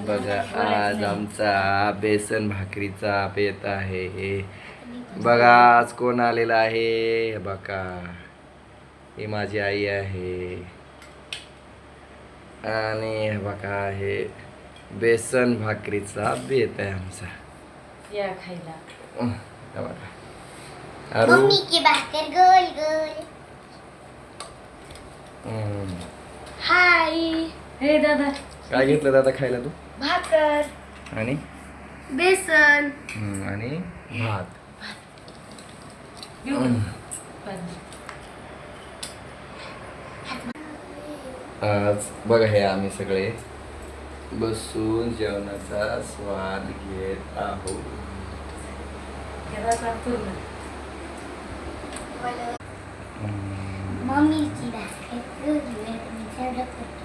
बघा आज आमचा बेसन भाकरीचा बेत आहे. बघा आज कोण आलेला आहे. हे बघा ही माझी आई आहे आणि हे बघा हे बेसन भाकरीचा बेत आहे आमचा. या खायला. हे बघा अरू मम्मी की भाकर गोल गोल. हाय. हे दादा काय घेतलं दादा खायला तू. भाकर आणि बेसन आणि भात. आज बघा हे आम्ही सगळे बसून जेवणाचा स्वाद घेत आहोत. मम्मी की भाकर गोल गोल.